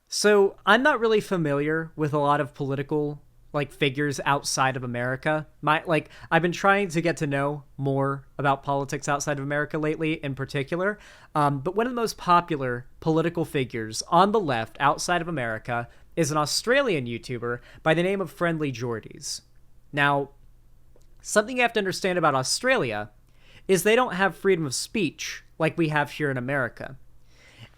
So I'm not really familiar with a lot of political like figures outside of America. I've been trying to get to know more about politics outside of America lately, in particular. But one of the most popular political figures on the left outside of America is an Australian YouTuber by the name of Friendly Jordies. Now, something you have to understand about Australia is they don't have freedom of speech like we have here in America.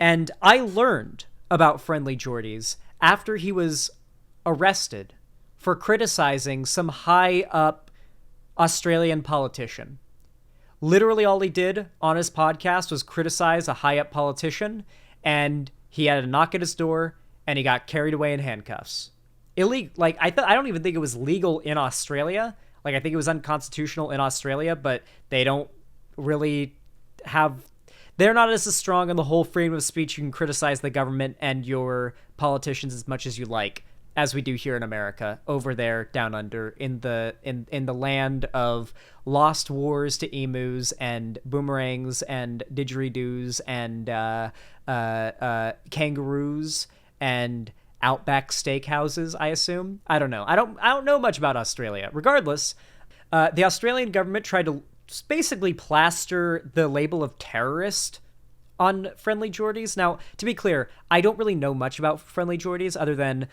And I learned about Friendly Jordies after he was arrested for criticizing some high up Australian politician. Literally all he did on his podcast was criticize a high up politician, and he had a knock at his door and he got carried away in handcuffs. Illegal. Like I don't even think it was legal in Australia. Like I think it was unconstitutional in Australia, but they don't really have, they're not as strong on the whole freedom of speech. You can criticize the government and your politicians as much as you like, as we do here in America, over there down under in the land of lost wars to emus and boomerangs and didgeridoos and kangaroos and Outback steakhouses, I assume. I don't know. I don't know much about Australia. Regardless, the Australian government tried to basically plaster the label of terrorist on Friendly Jordies. Now, to be clear, I don't really know much about Friendly Jordies other than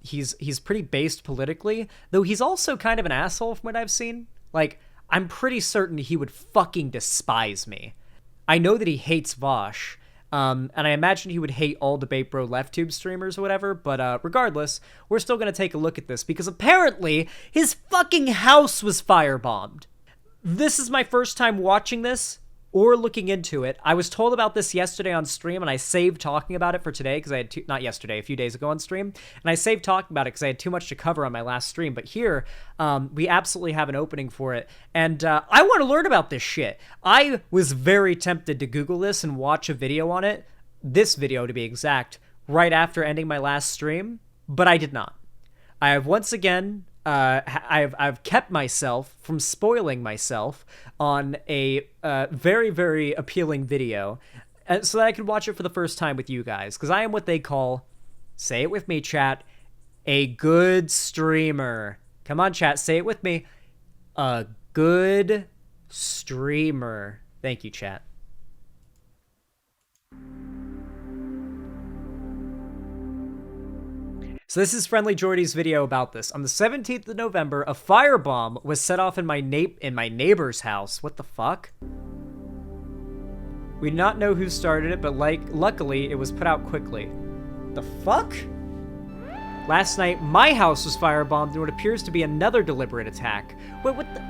he's pretty based politically, though he's also kind of an asshole from what I've seen. Like, I'm pretty certain he would fucking despise me. I know that he hates Vosh, and I imagine he would hate all Debate Bro left tube streamers or whatever, but regardless, we're still going to take a look at this because apparently his fucking house was firebombed. This is my first time watching this or looking into it. I was told about this yesterday on stream, and I saved talking about it for today because I had not yesterday, a few days ago on stream, and I saved talking about it because I had too much to cover on my last stream. But here, we absolutely have an opening for it, and I want to learn about this shit. I was very tempted to Google this and watch a video on it, this video to be exact, right after ending my last stream, but I did not. I have once again I've kept myself from spoiling myself on a very, very appealing video so that I could watch it for the first time with you guys, because I am what they call, say it with me, chat, a good streamer. Come on, chat, say it with me. A good streamer. Thank you, chat. So this is Friendly Jordy's video about this. On the 17th of November, a firebomb was set off in my neighbor's house. What the fuck? We do not know who started it, but luckily it was put out quickly. The fuck? Last night, my house was firebombed in what appears to be another deliberate attack. Wait, what the?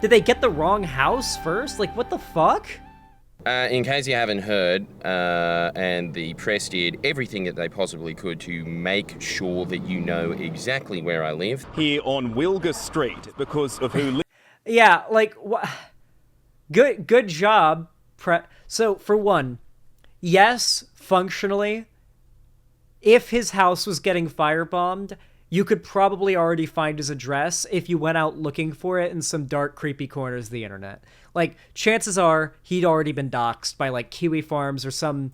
Did they get the wrong house first? Like, what the fuck? In case you haven't heard, and the press did everything that they possibly could to make sure that you know exactly where I live. Here on Wilga Street because of who... Yeah, like, good job. So, for one, yes, functionally, if his house was getting firebombed, you could probably already find his address if you went out looking for it in some dark, creepy corners of the internet. Like, chances are he'd already been doxxed by, like, Kiwi Farms or some,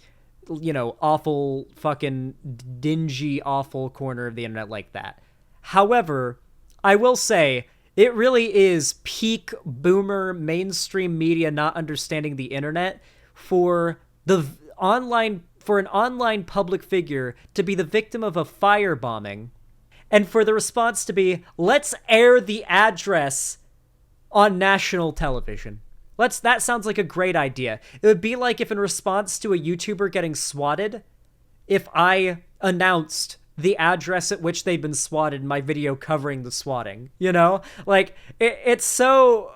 you know, awful, fucking dingy, awful corner of the internet like that. However, I will say, it really is peak boomer mainstream media not understanding the internet for an online public figure to be the victim of a firebombing, and for the response to be, let's air the address on national television. That sounds like a great idea. It would be like if in response to a YouTuber getting swatted, if I announced the address at which they'd been swatted in my video covering the swatting, you know? Like, it's so,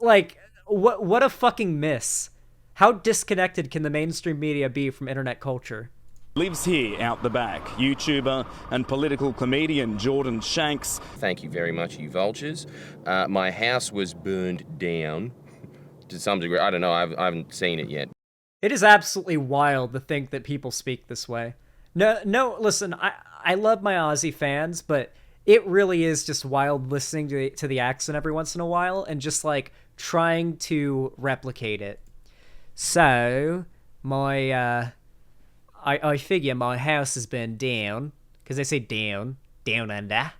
like, what a fucking miss. How disconnected can the mainstream media be from internet culture? Lives here out the back, YouTuber and political comedian Jordan Shanks. Thank you very much, you vultures. My house was burned down to some degree. I don't know, I haven't seen it yet. It is absolutely wild to think that people speak this way. No, listen, I love my Aussie fans, but it really is just wild listening to the accent every once in a while and just, like, trying to replicate it. So, I figure my house has been down, because they say down under,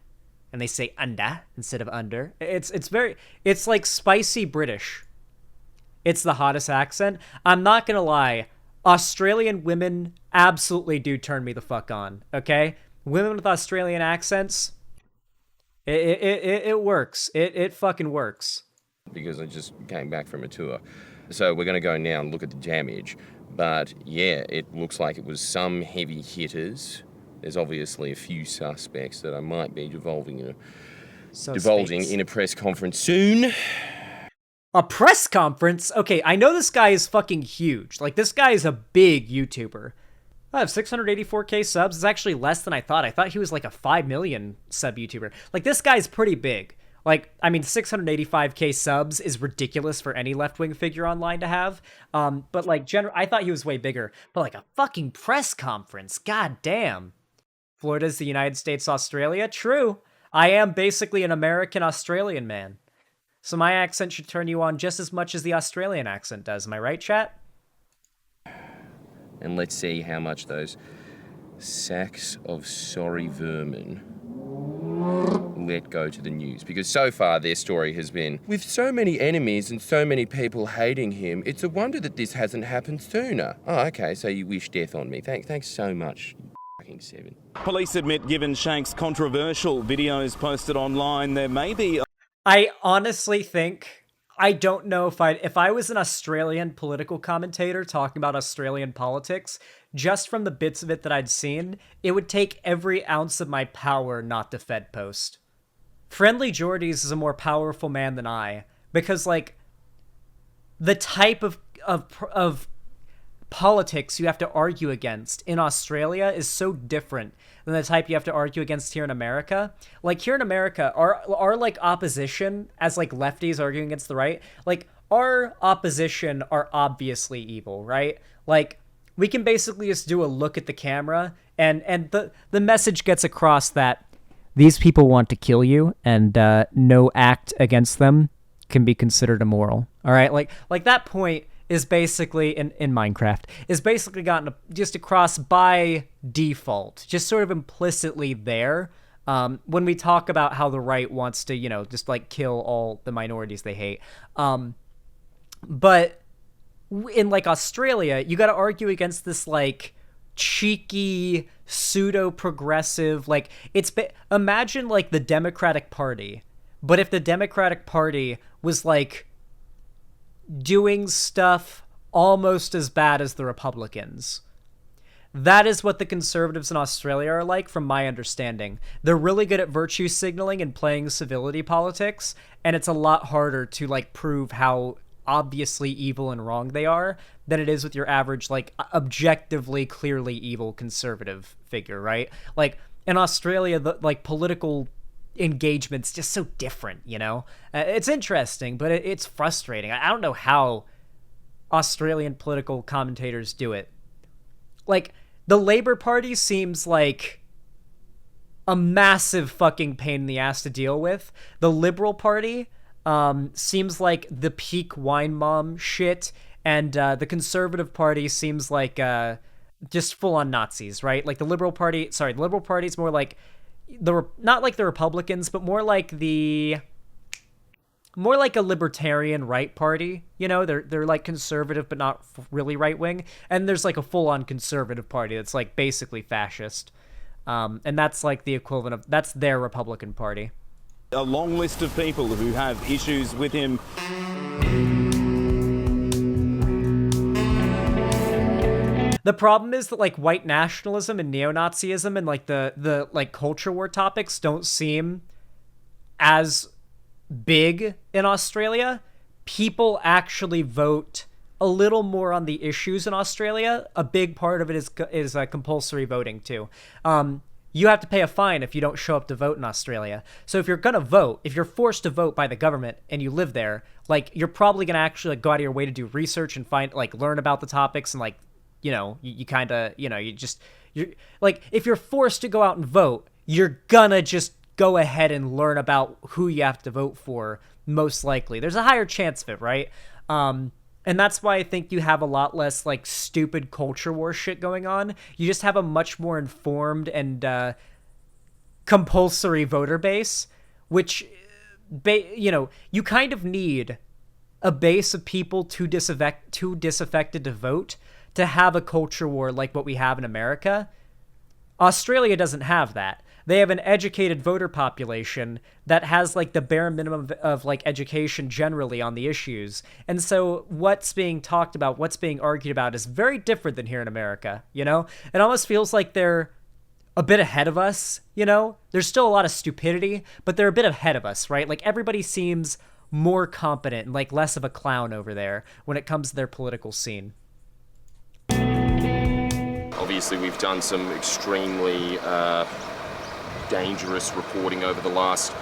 and they say under instead of under. It's like spicy British. It's the hottest accent. I'm not gonna lie, Australian women absolutely do turn me the fuck on, okay? Women with Australian accents, it works. It fucking works. Because I just came back from a tour. So we're going to go now and look at the damage. But yeah, it looks like it was some heavy hitters. There's obviously a few suspects that I might be divulging in a press conference soon. A press conference? Okay, I know this guy is fucking huge. Like, this guy is a big YouTuber. I have 684k subs. It's actually less than I thought. I thought he was like a 5 million sub YouTuber. Like, this guy's pretty big. Like, I mean, 685k subs is ridiculous for any left-wing figure online to have. But like, I thought he was way bigger. But like a fucking press conference, god damn. Florida's the United States, Australia? True. I am basically an American-Australian man. So my accent should turn you on just as much as the Australian accent does. Am I right, chat? And let's see how much those sacks of sorry vermin let go to the news. Because so far their story has been, with so many enemies and so many people hating him, it's a wonder that this hasn't happened sooner. Oh, okay, so you wish death on me. Thanks so much, you fucking seven. Police admit, given Shanks' controversial videos posted online, there may be... I honestly think, I don't know if I was an Australian political commentator talking about Australian politics, just from the bits of it that I'd seen, it would take every ounce of my power not to Fed post. Friendly Jordies is a more powerful man than I, because like the type of politics you have to argue against in Australia is so different than the type you have to argue against here in America. Like, here in America, our like opposition as like lefties arguing against the right, like our opposition are obviously evil, right? Like, we can basically just do a look at the camera and the message gets across that these people want to kill you, and no act against them can be considered immoral. All right, like that point is basically in Minecraft is basically gotten just across by default, just sort of implicitly there. When we talk about how the right wants to, just like kill all the minorities they hate. But in like Australia, you got to argue against this like cheeky pseudo-progressive, like imagine like the Democratic Party, but if the Democratic Party was like doing stuff almost as bad as the Republicans. That is what the conservatives in Australia are like, from my understanding. They're really good at virtue signaling and playing civility politics, and it's a lot harder to like prove how obviously evil and wrong they are than it is with your average, like, objectively, clearly evil conservative figure, right? Like, in Australia, the like political engagement's just so different, it's interesting, but it's frustrating. I don't know how Australian political commentators do it. Like, the Labour Party seems like a massive fucking pain in the ass to deal with. The Liberal Party seems like the peak wine mom shit, and the Conservative Party seems like just full-on Nazis, right? Like, the Liberal Party is more like not like the Republicans, but more like a libertarian right party. They're like conservative, but not really right wing. And there's like a full on conservative party that's like basically fascist. And that's like the equivalent that's their Republican Party. A long list of people who have issues with him. The problem is that like white nationalism and neo-Nazism and like the like culture war topics don't seem as big in Australia. People actually vote a little more on the issues in Australia. A big part of it is compulsory voting too. You have to pay a fine if you don't show up to vote in Australia. So if you're gonna vote, if you're forced to vote by the government and you live there, like, you're probably gonna actually like go out of your way to do research and learn about the topics, and like, you kind of, you're like, if you're forced to go out and vote, you're gonna just go ahead and learn about who you have to vote for, most likely. There's a higher chance of it, right? And that's why I think you have a lot less like stupid culture war shit going on. You just have a much more informed and compulsory voter base, which, you kind of need a base of people too disaffected to vote to have a culture war like what we have in America. Australia doesn't have that. They have an educated voter population that has like the bare minimum of like education generally on the issues. And so what's being talked about, what's being argued about is very different than here in America, you know? It almost feels like they're a bit ahead of us, you know? There's still a lot of stupidity, but they're a bit ahead of us, right? Like everybody seems more competent and like less of a clown over there when it comes to their political scene. Obviously, we've done some extremely dangerous reporting over the last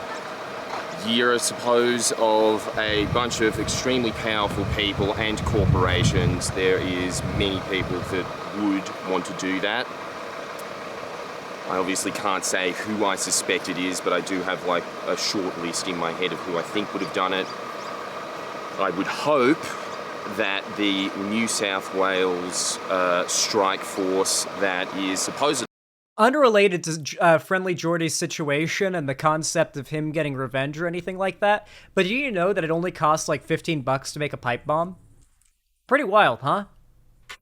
year, I suppose, of a bunch of extremely powerful people and corporations. There is many people that would want to do that. I obviously can't say who I suspect it is, but I do have like a short list in my head of who I think would have done it. I would hope that the New South Wales strike force that is supposedly Unrelated to Friendly Jordy's situation and the concept of him getting revenge or anything like that, but do you know that it only costs like $15 to make a pipe bomb? Pretty wild, huh?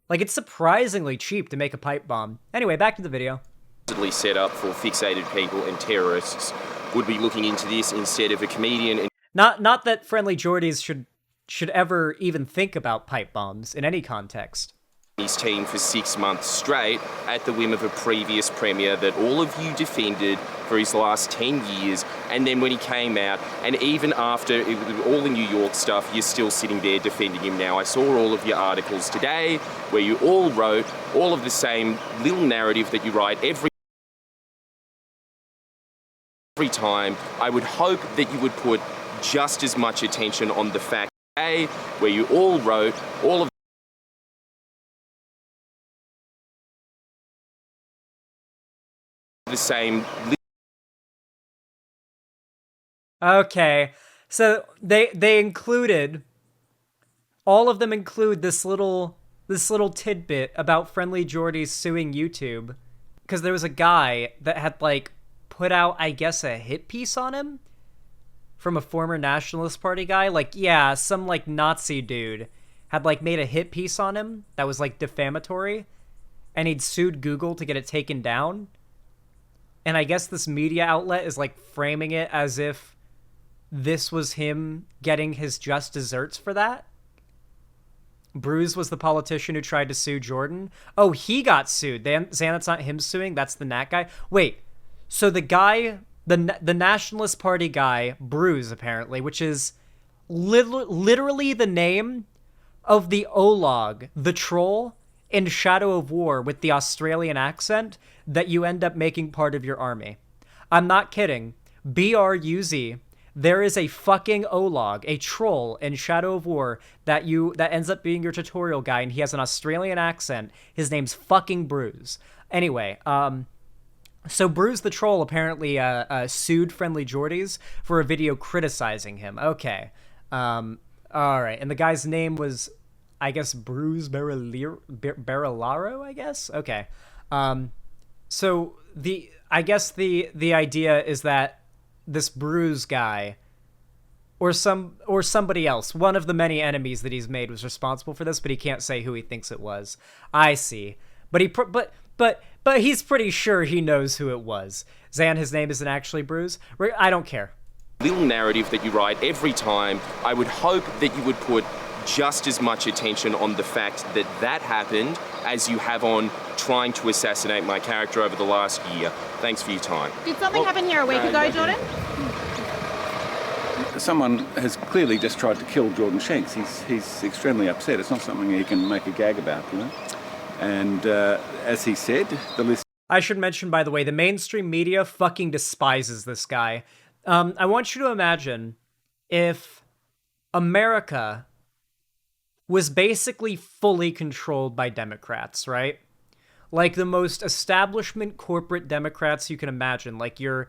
Like, it's surprisingly cheap to make a pipe bomb. Anyway, back to the video. Set up for fixated people and terrorists would be looking into this instead of a comedian. And Not that Friendly Jordy's should ever even think about pipe bombs in any context. His team for 6 months straight at the whim of a previous premier that all of you defended for his last 10 years. And then when he came out, and even after all the New York stuff, you're still sitting there defending him now. I saw all of your articles today where you all wrote all of the same little narrative that you write every time. I would hope that you would put just as much attention on the fact where you all wrote all of the same. Okay, so they included, all of them include this little tidbit about Friendly Jordy's suing YouTube, because there was a guy that had like put out, I guess, a hit piece on him from a former Nationalist Party guy. Like, yeah, some like Nazi dude had like made a hit piece on him that was like defamatory, and he'd sued Google to get it taken down. And I guess this media outlet is like framing it as if this was him getting his just desserts for that. Bruce was the politician who tried to sue Jordan. Oh, he got sued. Zan, it's not him suing. That's the Nat guy. Wait, so the guy, the Nationalist Party guy, Bruce, apparently, which is literally the name of the Olog, the troll in Shadow of War with the Australian accent that you end up making part of your army. I'm not kidding. BRUZ. There is a fucking Olog, a troll in Shadow of War that ends up being your tutorial guy, and he has an Australian accent. His name's fucking Bruce. Anyway, so Bruce the troll apparently sued Friendly Jordy's for a video criticizing him. Okay. All right. And the guy's name was, I guess, Bruce Barillaro, I guess? Okay. So I guess the idea is that this Bruce guy or somebody else, one of the many enemies that he's made, was responsible for this, but he can't say who he thinks it was. I see. But he's pretty sure he knows who it was. Zan, his name isn't actually Bruce. I don't care. Little narrative that you write every time. I would hope that you would put just as much attention on the fact that that happened as you have on trying to assassinate my character over the last year. Thanks for your time. Did something happen here a week ago, Jordan? Someone has clearly just tried to kill Jordan Shanks. He's extremely upset. It's not something he can make a gag about, you know. And as he said, the list... I should mention, by the way, the mainstream media fucking despises this guy. I want you to imagine if America was basically fully controlled by Democrats, right? Like the most establishment corporate Democrats you can imagine, like your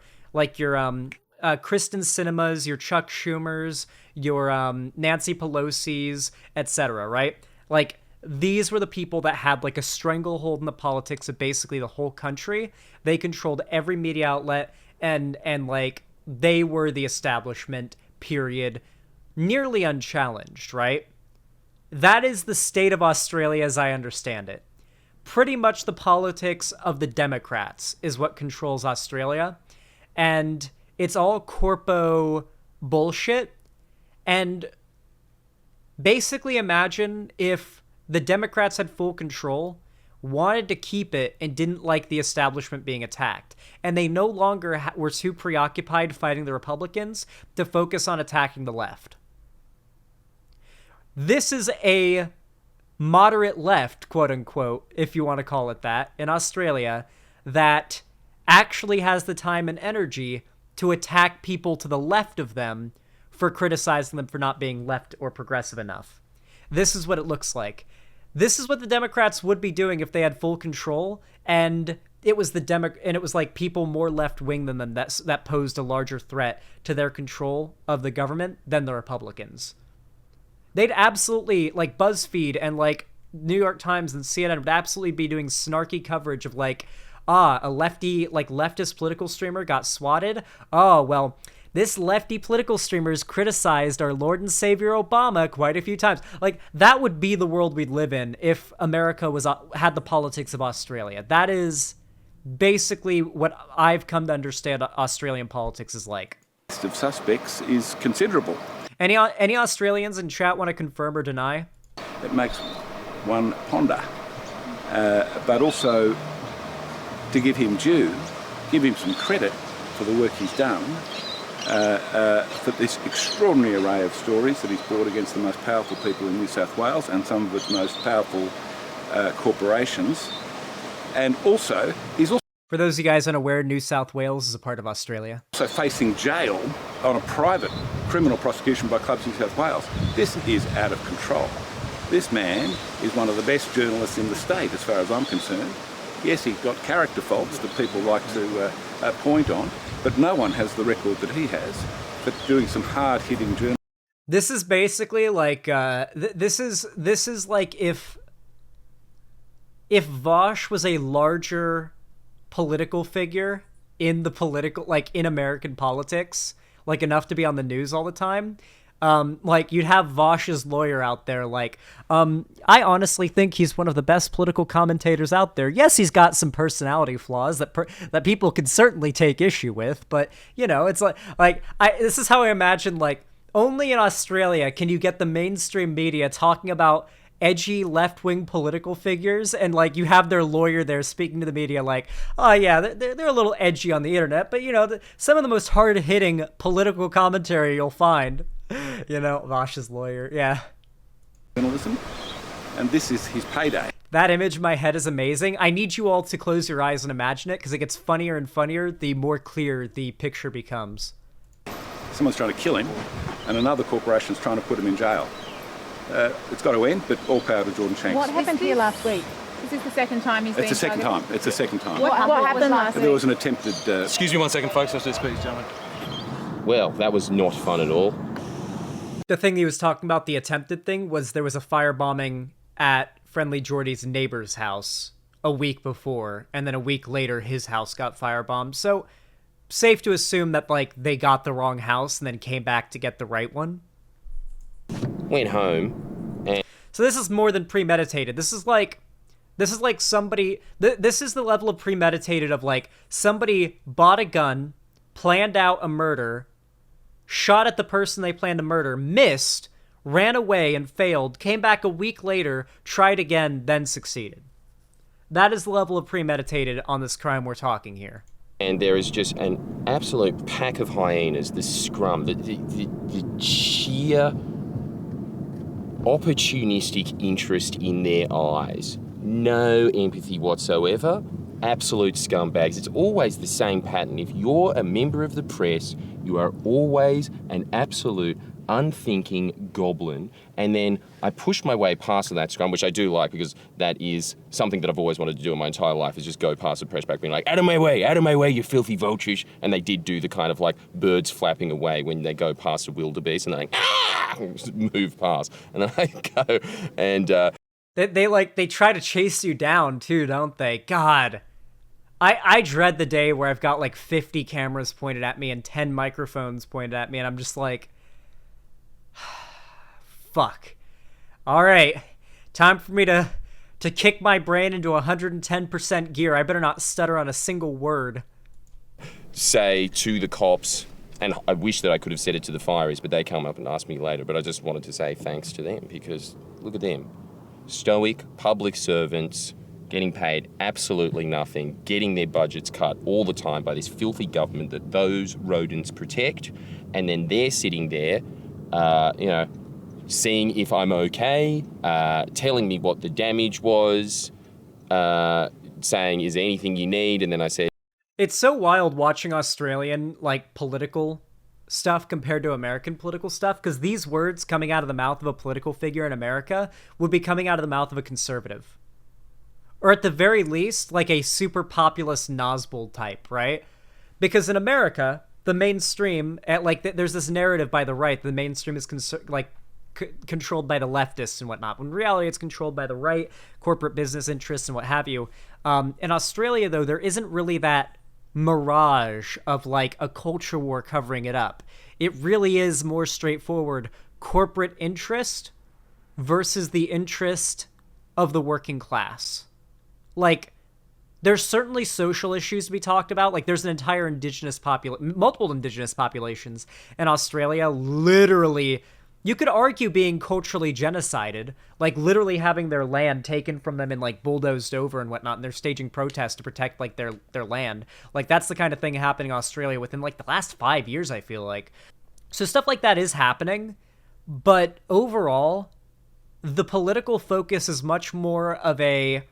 Kristen Sinemas, your Chuck Schumers, your Nancy Pelosi's, etc., right? Like, these were the people that had like a stranglehold in the politics of basically the whole country. They controlled every media outlet, and like they were the establishment, period, nearly unchallenged, right? That is the state of Australia as I understand it. Pretty much the politics of the Democrats is what controls Australia, and it's all corpo bullshit. And basically imagine if the Democrats had full control, wanted to keep it, and didn't like the establishment being attacked. And they no longer were too preoccupied fighting the Republicans to focus on attacking the left. This is a moderate left, quote unquote, if you want to call it that, in Australia, that actually has the time and energy to attack people to the left of them for criticizing them for not being left or progressive enough. This is what it looks like. This is what the Democrats would be doing if they had full control, and it was like people more left-wing than them that posed a larger threat to their control of the government than the Republicans. They'd absolutely, like BuzzFeed and like New York Times and CNN would absolutely be doing snarky coverage of like, a lefty, like leftist political streamer got swatted. Oh, well, this lefty political streamer's criticized our Lord and Savior Obama quite a few times. Like, that would be the world we'd live in if America had the politics of Australia. That is basically what I've come to understand Australian politics is like. The list of suspects is considerable. Any Australians in chat want to confirm or deny? It makes one ponder. But also, to give him due, give him some credit for the work he's done, for this extraordinary array of stories that he's brought against the most powerful people in New South Wales and some of its most powerful corporations. And also, he's also... For those of you guys unaware, New South Wales is a part of Australia. Also facing jail on a private criminal prosecution by Clubs New South Wales. This is out of control. This man is one of the best journalists in the state, as far as I'm concerned. Yes, he's got character faults that people like to point on, but no one has the record that he has for doing some hard-hitting journalism. This is basically like this is like if Vosh was a larger political figure in in American politics, like enough to be on the news all the time. Like you'd have Vosh's lawyer out there like, I honestly think he's one of the best political commentators out there. Yes, he's got some personality flaws that people can certainly take issue with, but you know, it's this is how I imagine, like, only in Australia can you get the mainstream media talking about edgy left-wing political figures, and like you have their lawyer there speaking to the media like, oh yeah, they're a little edgy on the internet, but you know, some of the most hard-hitting political commentary you'll find. You know, Vosh's lawyer, yeah. Journalism, and this is his payday. That image in my head is amazing. I need you all to close your eyes and imagine it, because it gets funnier and funnier the more clear the picture becomes. Someone's trying to kill him, and another corporation's trying to put him in jail. It's got to end, but all power to Jordan Shanks. What happened here last week? Is this the second time he's been It's the second time. It's the second time. What happened last week? There was an attempted... Excuse me 1 second, folks. I'll just speak, gentlemen. Well, that was not fun at all. The thing he was talking about, the attempted thing, was there was a firebombing at Friendly Jordy's neighbor's house a week before, and then a week later his house got firebombed. So safe to assume that like they got the wrong house and then came back to get the right one. Went home and... So this is more than premeditated. This is like somebody... This is the level of premeditated of like somebody bought a gun, planned out a murder, shot at the person they planned to murder, missed, ran away and failed, came back a week later, tried again, then succeeded. That is the level of premeditated on this crime we're talking here. And there is just an absolute pack of hyenas, the scrum, the sheer opportunistic interest in their eyes. No empathy whatsoever. Absolute scumbags. It's always the same pattern. If you're a member of the press, you are always an absolute unthinking goblin. And then I pushed my way past that scrum, which I do like because that is something that I've always wanted to do in my entire life, is just go past the press back being like, out of my way, you filthy vultures. And they did do the kind of like birds flapping away when they go past a wildebeest and they're like, ah, just move past. And then I go and... They try to chase you down too, don't they? God. I dread the day where I've got like 50 cameras pointed at me and 10 microphones pointed at me, and I'm just like, fuck. All right, time for me to kick my brain into 110% gear. I better not stutter on a single word. Say to the cops, and I wish that I could have said it to the fireys, but they come up and ask me later, but I just wanted to say thanks to them because look at them. Stoic public servants getting paid absolutely nothing, getting their budgets cut all the time by this filthy government that those rodents protect, and then they're sitting there, seeing if I'm okay, telling me what the damage was, saying, is there anything you need? And then I said... It's so wild watching Australian, like, political stuff compared to American political stuff, because these words coming out of the mouth of a political figure in America would be coming out of the mouth of a conservative. Or at the very least, like a super populist Nosbald type, right? Because in America, the mainstream, there's this narrative by the right, the mainstream is controlled by the leftists and whatnot. When in reality, it's controlled by the right, corporate business interests and what have you. In Australia, though, there isn't really that mirage of like a culture war covering it up. It really is more straightforward corporate interest versus the interest of the working class. Like, there's certainly social issues to be talked about. Like, there's an entire multiple indigenous populations in Australia, literally, you could argue being culturally genocided, like literally having their land taken from them and like bulldozed over and whatnot, and they're staging protests to protect like their land. Like, that's the kind of thing happening in Australia within like the last 5 years, I feel like. So stuff like that is happening, but overall, the political focus is much more of a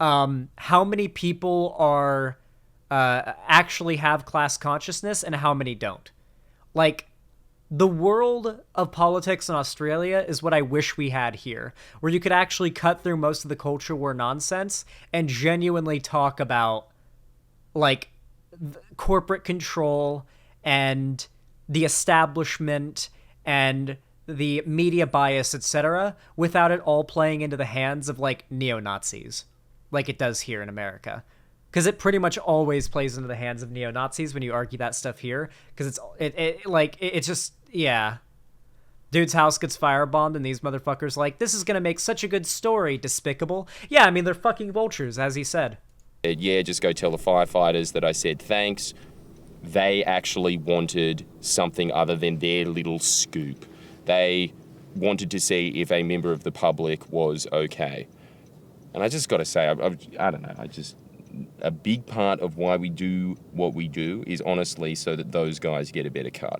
how many people are actually have class consciousness and how many don't. Like, the world of politics in Australia is what I wish we had here, where you could actually cut through most of the culture war nonsense and genuinely talk about, like, corporate control and the establishment and the media bias, etc., without it all playing into the hands of, like, neo-Nazis, like it does here in America. Because it pretty much always plays into the hands of neo-Nazis when you argue that stuff here. Because it's just, yeah. Dude's house gets firebombed and these motherfuckers like, this is going to make such a good story, despicable. Yeah, I mean, they're fucking vultures, as he said. Yeah, just go tell the firefighters that I said thanks. They actually wanted something other than their little scoop. They wanted to see if a member of the public was okay. And I just got to say, I don't know, a big part of why we do what we do is honestly so that those guys get a better cut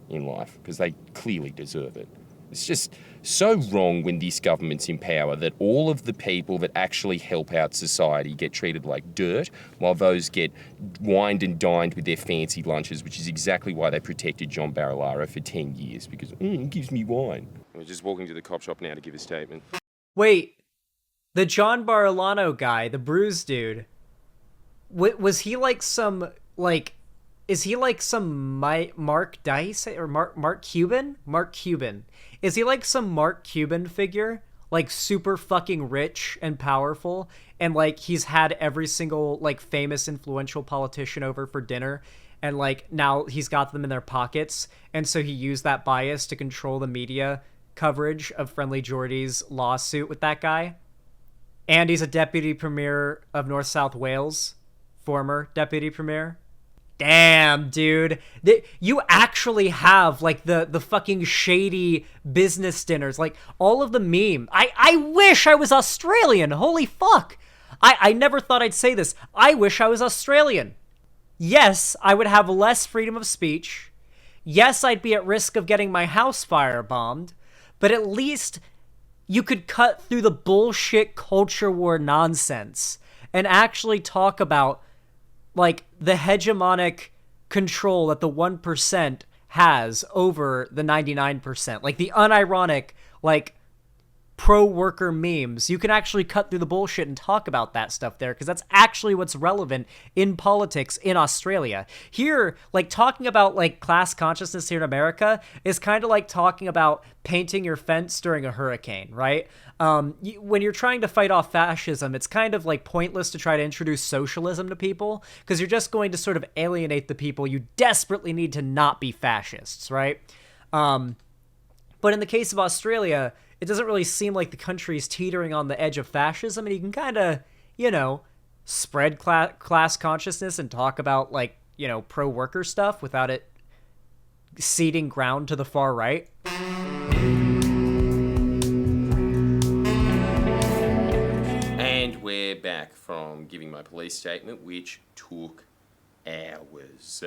in life, because they clearly deserve it. It's just so wrong when this government's in power that all of the people that actually help out society get treated like dirt, while those get wined and dined with their fancy lunches, which is exactly why they protected John Barilaro for 10 years, because it gives me wine. I was just walking to the cop shop now to give a statement. Wait, the John Barilano guy, the bruise dude, was he like some, like, is he like some Mark Dice or Mark Cuban? Mark Cuban. Is he like some Mark Cuban figure? Like super fucking rich and powerful, and like he's had every single like famous influential politician over for dinner, and like now he's got them in their pockets, and so he used that bias to control the media coverage of Friendly Jordy's lawsuit with that guy. And he's a deputy premier of North South Wales. Former deputy premier. Damn, dude. You actually have, like, the fucking shady business dinners. Like, all of the meme. I wish I was Australian. Holy fuck. I never thought I'd say this. I wish I was Australian. Yes, I would have less freedom of speech. Yes, I'd be at risk of getting my house firebombed. But at least you could cut through the bullshit culture war nonsense and actually talk about, like, the hegemonic control that the 1% has over the 99%. Like the unironic, like pro-worker memes. You can actually cut through the bullshit and talk about that stuff there, because that's actually what's relevant in politics in Australia. Here, like, talking about, like, class consciousness here in America is kind of like talking about painting your fence during a hurricane, right? When you're trying to fight off fascism, it's kind of, like, pointless to try to introduce socialism to people, because you're just going to sort of alienate the people you desperately need to not be fascists, right? But in the case of Australia, it doesn't really seem like the country's teetering on the edge of fascism, and you can kind of, you know, spread class consciousness and talk about, like, you know, pro-worker stuff without it ceding ground to the far right. And we're back from giving my police statement, which took hours.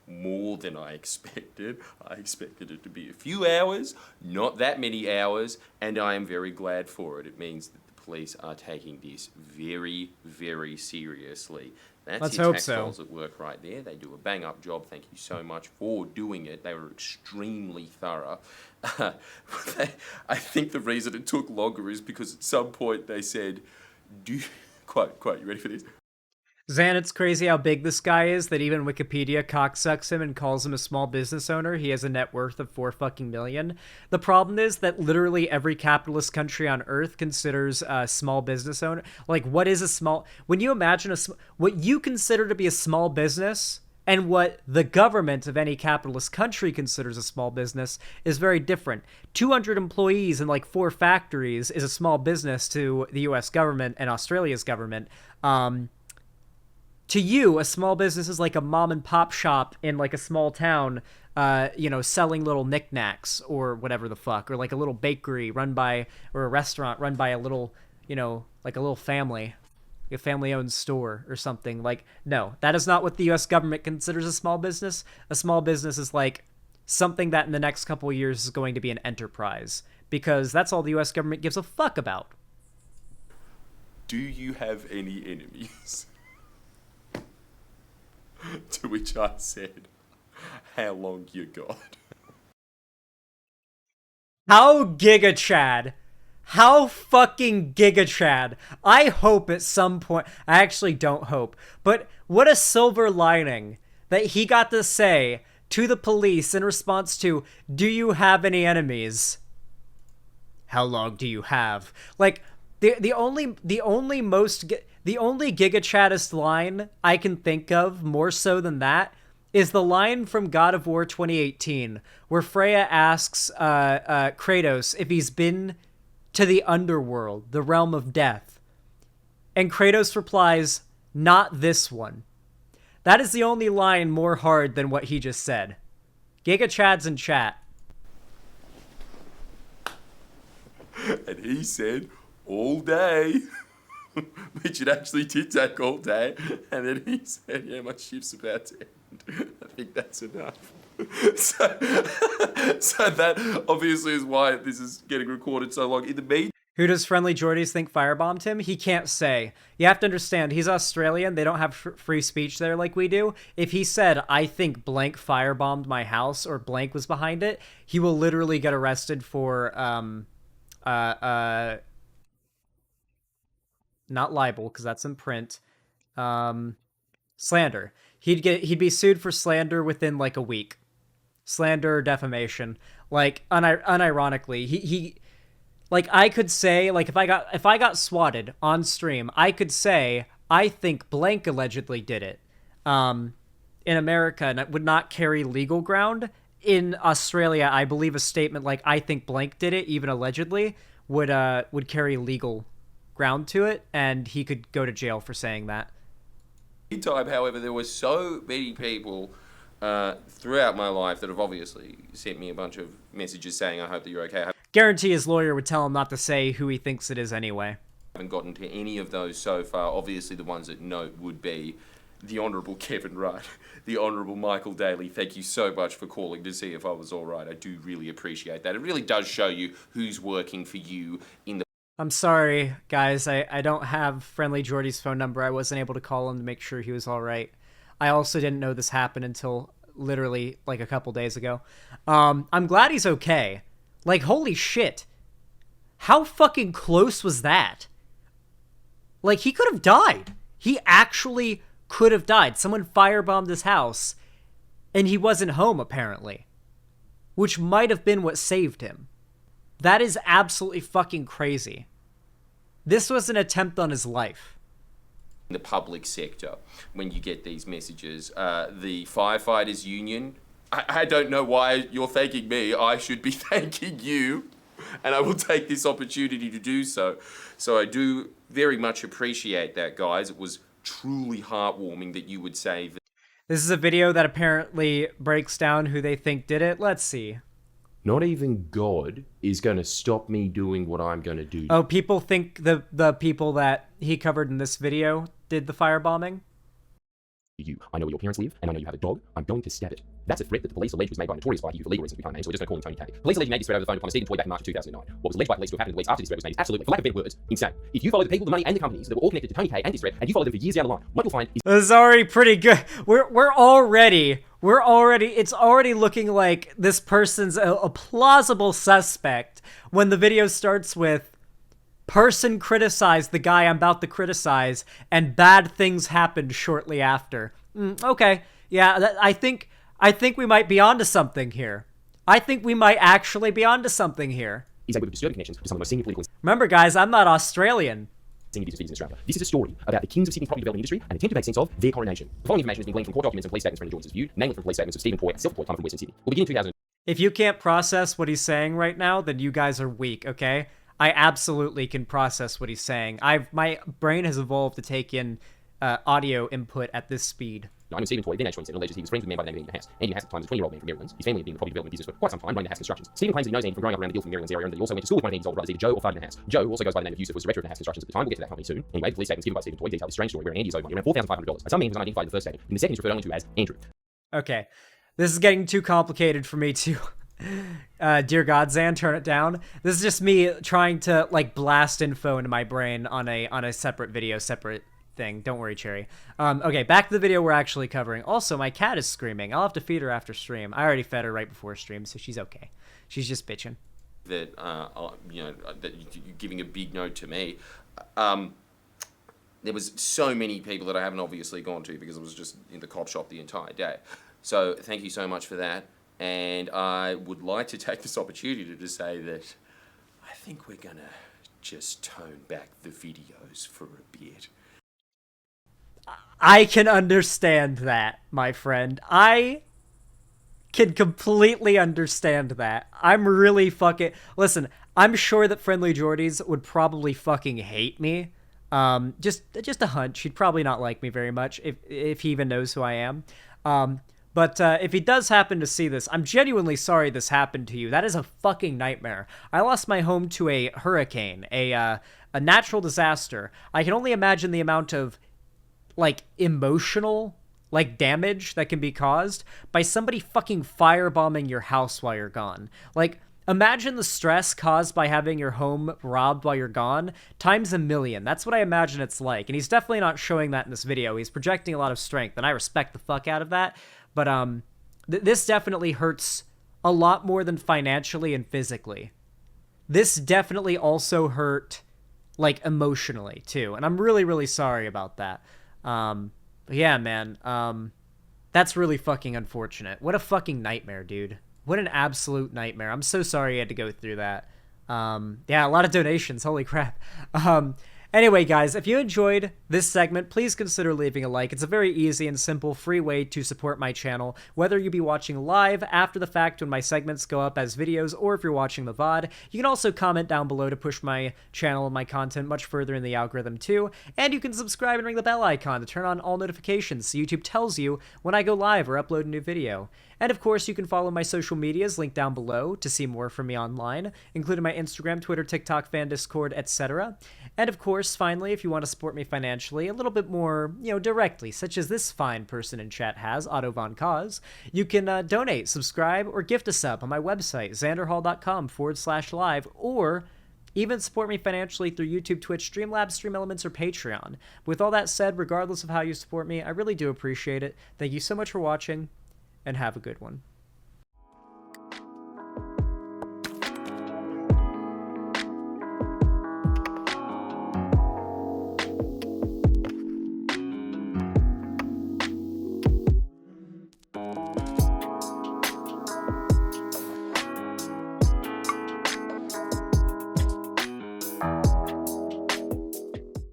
More than I expected. I expected it to be a few hours, not that many hours, and I am very glad for it. It means that the police are taking this very, very seriously. That's Let's your hope tax so. files at work right there. They do a bang-up job. Thank you so much for doing it. They were extremely thorough. I think the reason it took longer is because at some point they said, quote, you ready for this? Zan, it's crazy how big this guy is that even Wikipedia cocksucks him and calls him a small business owner. He has a net worth of $4 million. The problem is that literally every capitalist country on earth considers a small business owner. Like, what is a small... When you imagine what you consider to be a small business and what the government of any capitalist country considers a small business is very different. 200 employees in like 4 factories is a small business to the US government and Australia's government. To you, a small business is like a mom and pop shop in like a small town, you know, selling little knickknacks or whatever the fuck, or like a little bakery or a restaurant run by a little, you know, like a little family, a family-owned store or something. Like, no, that is not what the U.S. government considers a small business. A small business is like something that in the next couple of years is going to be an enterprise, because that's all the U.S. government gives a fuck about. Do you have any enemies? To which I said, how long you got? How Giga Chad? How fucking Giga Chad? I hope at some point, I actually don't hope, but what a silver lining that he got to say to the police in response to, do you have any enemies? How long do you have? Like, the only Giga Chaddest line I can think of, more so than that, is the line from God of War 2018, where Freya asks Kratos if he's been to the underworld, the realm of death. And Kratos replies, not this one. That is the only line more hard than what he just said. Giga Chad's in chat. And he said, all day. Which it actually did take all day. And then he said, yeah, my shift's about to end. I think that's enough. So that obviously is why this is getting recorded so long. In the meantime, Who does Friendly Jordies think firebombed him? He can't say. You have to understand, he's Australian. They don't have free speech there like we do. If he said, I think blank firebombed my house, or blank was behind it, he will literally get arrested for, not libel, because that's in print. Slander. He'd be sued for slander within like a week. Slander or defamation. Like, unironically, he like, I could say, like, if I got swatted on stream, I could say, I think blank allegedly did it. In America, and it would not carry legal ground. In Australia, I believe a statement like, I think blank did it, even allegedly, would carry legal ground to it, and he could go to jail for saying that. Meantime, however, there were so many people throughout my life that have obviously sent me a bunch of messages saying, I hope that you're okay. I Guarantee his lawyer would tell him not to say who he thinks it is anyway. haven't gotten to any of those so far. Obviously, the ones that note would be the Honourable Kevin Wright, the Honourable Michael Daly. Thank you so much for calling to see if I was all right. I do really appreciate that. It really does show you who's working for you in the... I'm sorry, guys. I don't have Friendly Jordy's phone number. I wasn't able to call him to make sure he was all right. I also didn't know this happened until literally like a couple days ago. I'm glad he's okay. Like, holy shit. How fucking close was that? Like, he could have died. He actually could have died. Someone firebombed his house, and he wasn't home, apparently. Which might have been what saved him. That is absolutely fucking crazy. This was an attempt on his life. In the public sector, when you get these messages, the firefighters union, I don't know why you're thanking me. I should be thanking you, and I will take this opportunity to do so. So I do very much appreciate that, guys. It was truly heartwarming that you would say that. This is a video that apparently breaks down who they think did it. Let's see. Not even God is going to stop me doing what I'm going to do. Oh, people think the people that he covered in this video did the firebombing? You. I know where your parents live, and I know you have a dog. I'm going to stab it. That's a threat that the police allege was made by a notorious biker who for legal reasons we can't name, so we're just going to call him Tony K. Police allege he made this threat over the phone upon a Stephen Toy back in March of 2009. What was alleged by police to have happened in the weeks after this threat was made is absolutely, for lack of better words, insane. If you follow the people, the money, and the companies that were all connected to Tony K and this threat, and you follow them for years down the line, what you'll find is... This is already pretty good. It's already looking like this person's a plausible suspect when the video starts with person criticized the guy I'm about to criticize, and bad things happened shortly after. Okay, yeah, I think we might be onto something here. I think we might actually be onto something here. Is able to disturbing connections to some of the most senior political... Remember, guys, I'm not Australian. Senior business leaders in Australia. This is a story about the kings of Sydney property development industry and attempt to make sense of their coronation. The following information has been gleaned from court documents and police statements from Jordan's view, namely from police statements of Stephen Toy, self-employed, from Western Sydney. We'll begin in 2000. If you can't process what he's saying right now, then you guys are weak, okay? I absolutely can process what he's saying. My brain has evolved to take in audio input at this speed. I know Stephen Toy, then age 27, alleges he was friends with a man by the name of Andy Haas. Andy Haas at the time was a 20-year-old man from Maryland. His family had been in the property development business for quite some time, running the Haas Constructions. Stephen claims that he knows Andy from growing up around the Guildford, Maryland's area, and that he also went to school with one of Andy's older brothers, either Joe or Thad Haas. Joe, who also goes by the name of Yusuf, was the director of the Haas Constructions at the time. We'll get to that company soon. Anyway, the police statements given by Stephen Toy detail this strange story where Andy is owed money around $4,500. By some means was unidentified in the first statement. In the second, he's referred only to as Andrew. Okay, this is getting too complicated for me to... Dear God, Zan, turn it down. This is just me trying to, like, blast info into my brain on a separate video, separate thing. Don't worry, Cherry. Okay, back to the video we're actually covering. Also, my cat is screaming. I'll have to feed her after stream. I already fed her right before stream, so she's okay. She's just bitching. That, that you're giving a big note to me. There was so many people that I haven't obviously gone to because I was just in the cop shop the entire day. So thank you so much for that. And I would like to take this opportunity to say that I think we're going to just tone back the videos for a bit. I can understand that, my friend. I can completely understand that. I'm really fucking... Listen, I'm sure that Friendly Jordies would probably fucking hate me. Just a hunch. He'd probably not like me very much if he even knows who I am. But if he does happen to see this, I'm genuinely sorry this happened to you. That is a fucking nightmare. I lost my home to a hurricane, a natural disaster. I can only imagine the amount of, like, emotional, like, damage that can be caused by somebody fucking firebombing your house while you're gone. Like, imagine the stress caused by having your home robbed while you're gone times a million. That's what I imagine it's like. And he's definitely not showing that in this video. He's projecting a lot of strength, and I respect the fuck out of that. But this definitely hurts a lot more than financially and physically. This definitely also hurt, like, emotionally, too. And I'm really, really sorry about that. But yeah, man, that's really fucking unfortunate. What a fucking nightmare, dude. What an absolute nightmare. I'm so sorry you had to go through that. Yeah, a lot of donations. Holy crap. Anyway, guys, if you enjoyed this segment, please consider leaving a like. It's a very easy and simple, free way to support my channel, whether you be watching live after the fact when my segments go up as videos, or if you're watching the VOD. You can also comment down below to push my channel and my content much further in the algorithm too, and you can subscribe and ring the bell icon to turn on all notifications so YouTube tells you when I go live or upload a new video. And of course, you can follow my social medias linked down below to see more from me online, including my Instagram, Twitter, TikTok, fan, Discord, etc. And of course, finally, if you want to support me financially a little bit more, directly, such as this fine person in chat has, Otto Von Cause, you can donate, subscribe, or gift a sub on my website, xanderhall.com/live, or even support me financially through YouTube, Twitch, Streamlabs, Stream Elements, or Patreon. With all that said, regardless of how you support me, I really do appreciate it. Thank you so much for watching, and have a good one.